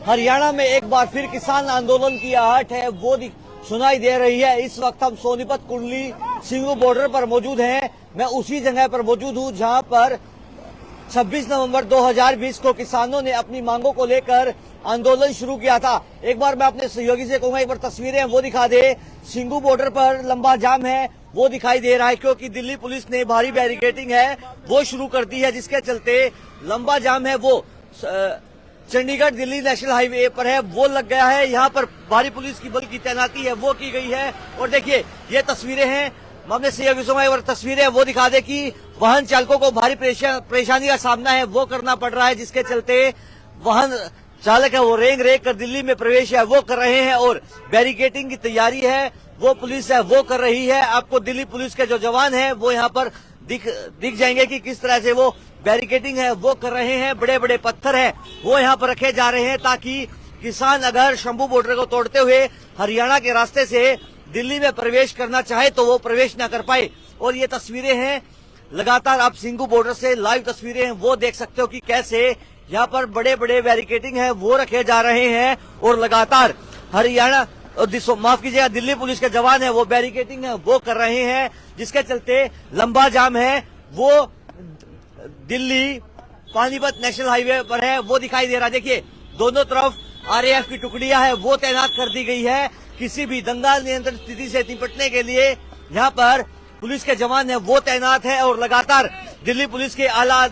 हरियाणा में एक बार फिर किसान आंदोलन की आहट है वो सुनाई दे रही है। इस वक्त हम सोनीपत कुंडली सिंगू बॉर्डर पर मौजूद हैं। मैं उसी जगह पर मौजूद हूं जहां पर 26 नवंबर 2020 को किसानों ने अपनी मांगों को लेकर आंदोलन शुरू किया था। एक बार मैं अपने सहयोगी से कहूंगा एक बार तस्वीरें वो दिखा दे। सिंगू बॉर्डर पर लंबा जाम है वो दिखाई दे रहा है क्योंकि दिल्ली पुलिस ने भारी बैरिकेडिंग है वो शुरू कर दी है, जिसके चलते लंबा जाम है वो चंडीगढ़ दिल्ली नेशनल हाईवे पर है वो लग गया है। यहाँ पर भारी पुलिस की बल की तैनाती है वो की गई है। और देखिए ये तस्वीरें हैं, हमने सहयोगी से और तस्वीरें वो दिखा दे कि वाहन चालकों को भारी परेशानी का सामना है वो करना पड़ रहा है, जिसके चलते वाहन चालक है वो रेंग कर दिल्ली में प्रवेश है वो कर रहे हैं और बैरिकेडिंग की तैयारी है वो पुलिस है वो कर रही है। आपको दिल्ली पुलिस के जो जवान हैं वो यहाँ पर दिख जाएंगे कि किस तरह से वो बैरिकेडिंग है वो कर रहे हैं। बड़े बड़े पत्थर हैं वो यहाँ पर रखे जा रहे हैं ताकि किसान अगर शंभू बॉर्डर को तोड़ते हुए हरियाणा के रास्ते से दिल्ली में प्रवेश करना चाहे तो वो प्रवेश न कर पाए। और ये तस्वीरें हैं लगातार आप सिंगू बॉर्डर से लाइव तस्वीरें हैं वो देख सकते हो कि कैसे यहाँ पर बड़े बड़े बैरिकेडिंग है वो रखे जा रहे हैं और लगातार हरियाणा माफ कीजिएगा दिल्ली पुलिस के जवान है वो बैरिकेडिंग है वो कर रहे हैं, जिसके चलते लंबा जाम है वो दिल्ली पानीपत नेशनल हाईवे पर है वो दिखाई दे रहा है। देखिए दोनों तरफ आरएएफ की टुकड़ियां है वो तैनात कर दी गई है। किसी भी दंगाल नियंत्रण स्थिति से निपटने के लिए यहाँ पर पुलिस के जवान है वो तैनात है और लगातार दिल्ली पुलिस के आला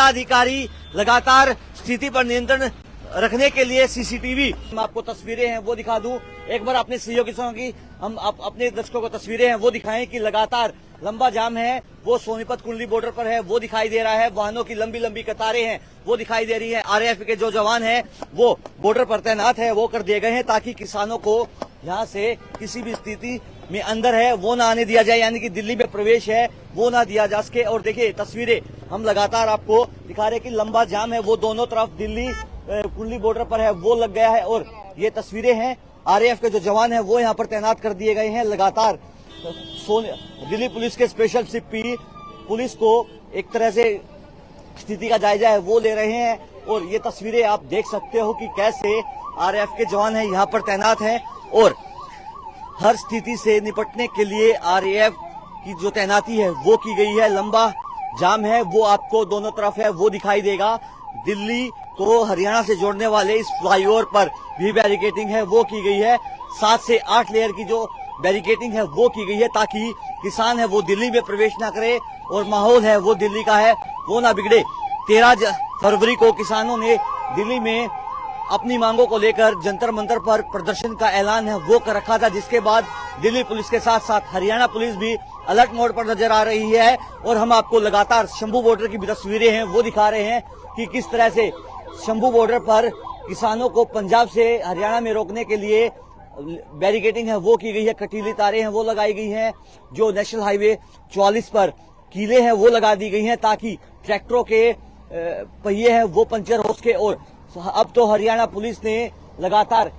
अधिकारी लगातार स्थिति पर नियंत्रण रखने के लिए सीसीटीवी मैं आपको तस्वीरें हैं वो दिखा दूं। एक बार अपने सहयोगी की हम अपने दर्शकों को तस्वीरें हैं वो दिखाएं कि लगातार लंबा जाम है वो सोनीपत कुंडली बॉर्डर पर है वो दिखाई दे रहा है। वाहनों की लंबी लंबी कतारें हैं वो दिखाई दे रही है। आरएएफ के जो जवान हैं वो बॉर्डर पर तैनात है वो कर दिए गए हैं ताकि किसानों को यहाँ से किसी भी स्थिति में अंदर है वो ना आने दिया जाए, यानी कि दिल्ली में प्रवेश है वो ना दिया जा सके। और देखिए तस्वीरें हम लगातार आपको दिखा रहे हैं कि लंबा जाम है वो दोनों तरफ दिल्ली कुंडली बॉर्डर पर है वो लग गया है। और ये तस्वीरें हैं आरएएफ के जो जवान हैं वो यहाँ पर तैनात कर दिए गए हैं। लगातार दिल्ली पुलिस के स्पेशल सीपी पुलिस को एक तरह से स्थिति का जायजा है वो ले रहे हैं। और ये तस्वीरें आप देख सकते हो कि कैसे आरएएफ के जवान हैं यहाँ पर तैनात हैं और हर स्थिति से निपटने के लिए आरएएफ की जो तैनाती है वो की गई है। लंबा जाम है वो आपको दोनों तरफ है वो दिखाई देगा। दिल्ली को हरियाणा से जोड़ने वाले इस फ्लाईओवर पर भी बैरिकेडिंग है वो की गई है। 7 से 8 लेयर की जो बैरिकेडिंग है वो की गई है ताकि किसान है वो दिल्ली में प्रवेश ना करे और माहौल है वो दिल्ली का है वो ना बिगड़े। 13 फरवरी को किसानों ने दिल्ली में अपनी मांगों को लेकर जंतर मंतर पर प्रदर्शन का ऐलान है वो कर रखा था, जिसके बाद दिल्ली पुलिस के साथ साथ हरियाणा पुलिस भी अलर्ट मोड पर नजर आ रही है। और हम आपको लगातार शंभू बॉर्डर की भी तस्वीरें हैं वो दिखा रहे हैं कि किस तरह से शंभू बॉर्डर पर किसानों को पंजाब से हरियाणा में रोकने के लिए बैरिकेडिंग है वो की गई है। कटीली तारें हैं वो लगाई गई हैं। जो नेशनल हाईवे 44 पर कीले हैं वो लगा दी गई हैं ताकि ट्रैक्टरों के पहिए हैं वो पंचर हो सके। और अब तो हरियाणा पुलिस ने लगातार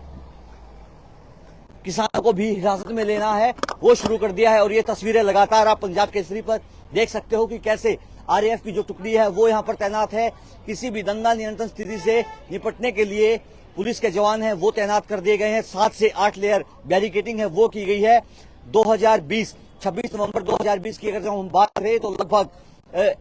किसानों को भी हिरासत में लेना है वो शुरू कर दिया है। और ये तस्वीरें लगातार आप पंजाब केसरी पर देख सकते हो कि कैसे आरएएफ की जो टुकड़ी है वो यहाँ पर तैनात है। किसी भी दंगा नियंत्रण स्थिति से निपटने के लिए पुलिस के जवान हैं वो तैनात कर दिए गए हैं। 7 से 8 लेयर बैरिकेडिंग है वो की गई है। 26 नवंबर 2020 की अगर हम बात करें तो लगभग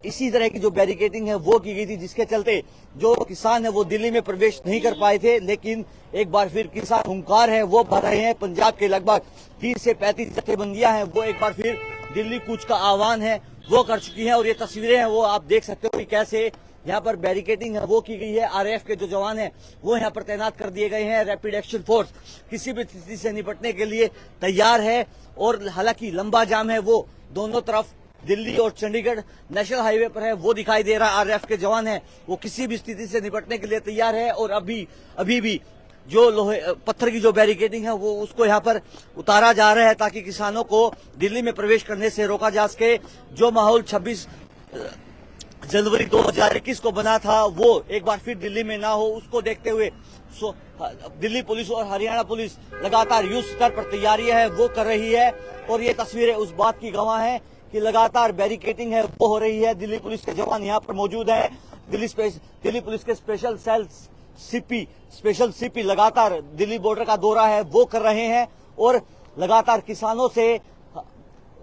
इसी तरह की जो बैरिकेडिंग है वो की गई थी, जिसके चलते जो किसान है वो दिल्ली में प्रवेश नहीं कर पाए थे। लेकिन एक बार फिर किसान हुंकार है वो भर रहे हैं। पंजाब के लगभग 30 से 35 जथेबंदियां हैं वो एक बार फिर दिल्ली कूच का आह्वान है वो कर चुकी हैं। और ये तस्वीरें हैं वो आप देख सकते हो कि कैसे यहाँ पर बैरिकेडिंग है वो की गई है। आरएएफ के जो जवान हैं वो यहाँ पर तैनात कर दिए गए हैं। रैपिड एक्शन फोर्स किसी भी स्थिति से निपटने के लिए तैयार है। और हालांकि लंबा जाम है वो दोनों तरफ दिल्ली और चंडीगढ़ नेशनल हाईवे पर है वो दिखाई दे रहा है। आरएएफ के जवान हैं वो किसी भी स्थिति से निपटने के लिए तैयार है। और अभी भी जो लोहे पत्थर की जो बैरिकेडिंग है वो उसको यहाँ पर उतारा जा रहा है ताकि किसानों को दिल्ली में प्रवेश करने से रोका जा सके। जो माहौल 26 जनवरी 2021 को बना था वो एक बार फिर दिल्ली में ना हो, उसको देखते हुए दिल्ली पुलिस और हरियाणा पुलिस लगातार युद्ध स्तर पर तैयारियां है वो कर रही है। और ये तस्वीरें उस बात की गवाह हैं कि लगातार बैरिकेडिंग है वो हो रही है। दिल्ली पुलिस के जवान यहाँ पर मौजूद है। दिल्ली पुलिस के special cells CP, special CP लगातार दिल्ली बॉर्डर का दौरा है वो कर रहे हैं और लगातार किसानों से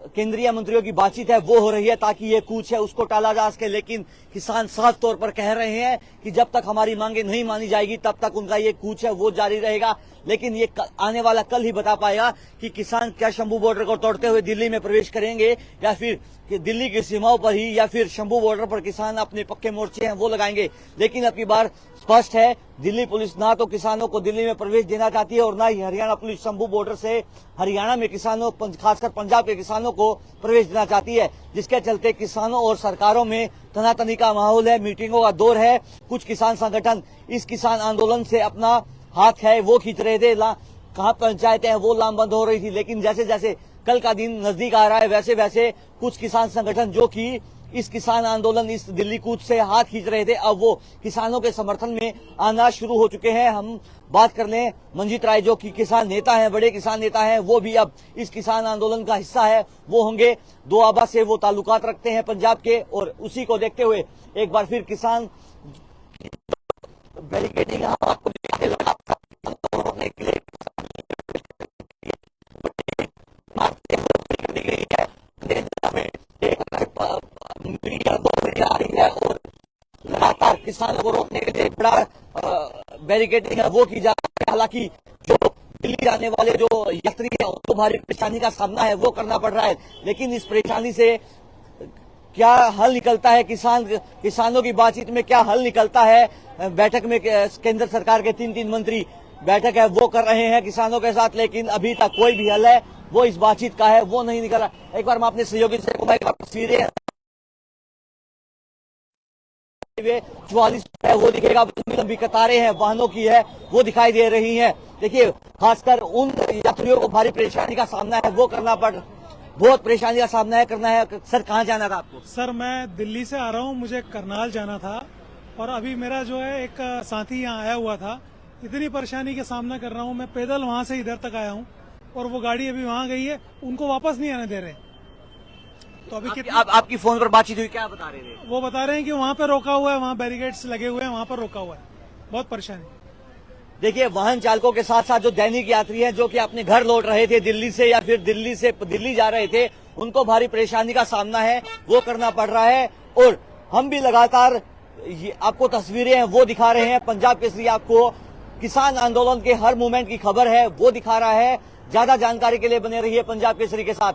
केंद्रीय मंत्रियों की बातचीत है वो हो रही है ताकि ये कूच है उसको टाला जा सके। लेकिन किसान साफ तौर पर कह रहे हैं कि जब तक हमारी मांगे नहीं मानी जाएगी तब तक उनका ये कूच है वो जारी रहेगा। लेकिन ये आने वाला कल ही बता पाएगा कि किसान क्या शंभू बॉर्डर को तोड़ते हुए दिल्ली में प्रवेश करेंगे या फिर कि दिल्ली की सीमाओं पर ही या फिर शंभू बॉर्डर पर किसान अपने पक्के मोर्चे हैं वो लगाएंगे। लेकिन अब की बार स्पष्ट है, दिल्ली पुलिस ना तो किसानों को दिल्ली में प्रवेश देना चाहती है और ना ही हरियाणा पुलिस शंभू बॉर्डर से हरियाणा में किसानों, खासकर पंजाब के किसानों को प्रवेश देना चाहती है, जिसके चलते किसानों और सरकारों में तनातनी का माहौल है, मीटिंगों का दौर है। कुछ किसान संगठन इस किसान आंदोलन से अपना हाथ है वो खींच रहे थे, कहाँ पंचायतें हैं वो लामबंद हो रही थी। लेकिन जैसे जैसे कल का दिन नजदीक आ रहा है वैसे वैसे कुछ किसान संगठन जो कि इस किसान आंदोलन, इस दिल्ली कूच से हाथ खींच रहे थे, अब वो किसानों के समर्थन में आना शुरू हो चुके हैं। हम बात कर लें मंजीत राय जो कि किसान नेता हैं, बड़े किसान नेता हैं, वो भी अब इस किसान आंदोलन का हिस्सा है वो होंगे। दोआबा से वो ताल्लुकात रखते हैं पंजाब के और उसी को देखते हुए एक बार फिर किसान बैरिकेडिंग आपको रोकने के लिए और लगातार किसानों को रोकने के लिए बड़ा बैरिकेडिंग है वो की जा रही है। हालांकि जो दिल्ली जाने वाले जो यात्री हैं उनको भारी परेशानी का सामना है वो करना पड़ रहा है। लेकिन इस परेशानी से क्या हल निकलता है, किसानों की बातचीत में क्या हल निकलता है, बैठक में केंद्र सरकार के 3 मंत्री बैठक है वो कर रहे हैं किसानों के साथ, लेकिन अभी तक कोई भी हल है वो इस बातचीत का है वो नहीं निकला। एक बार मैं अपने सहयोगी से तस्वीरें 44 वो दिखेगा, लंबी कतारें हैं वाहनों की है वो दिखाई दे रही हैं। देखिए खासकर उन यात्रियों को भारी परेशानी का सामना है वो करना पड़, बहुत परेशानी का सामना है करना है। सर कहाँ जाना था आपको? सर मैं दिल्ली से आ रहा हूँ, मुझे करनाल जाना था और अभी मेरा जो है एक साथी यहाँ आया हुआ था। इतनी परेशानी का सामना कर रहा हूँ, मैं पैदल वहाँ से इधर तक आया हूँ और वो गाड़ी अभी वहाँ गई है, उनको वापस नहीं आने दे रहे। तो अभी आपकी फोन पर बातचीत हुई, क्या बता रहे थे? वो बता रहे हैं कि वहाँ पे रोका हुआ है, वहाँ बैरिकेड्स लगे हुए हैं, वहाँ पर रोका हुआ है, बहुत परेशानी। देखिए वाहन चालकों के साथ साथ जो दैनिक यात्री हैं जो कि अपने घर लौट रहे थे दिल्ली से या फिर दिल्ली से दिल्ली जा रहे थे, उनको भारी परेशानी का सामना है वो करना पड़ रहा है। और हम भी लगातार आपको तस्वीरें हैं वो दिखा रहे हैं। पंजाब केसरी आपको किसान आंदोलन के हर मूवमेंट की खबर है वो दिखा रहा है। ज्यादा जानकारी के लिए बने रहिए पंजाब केसरी के साथ।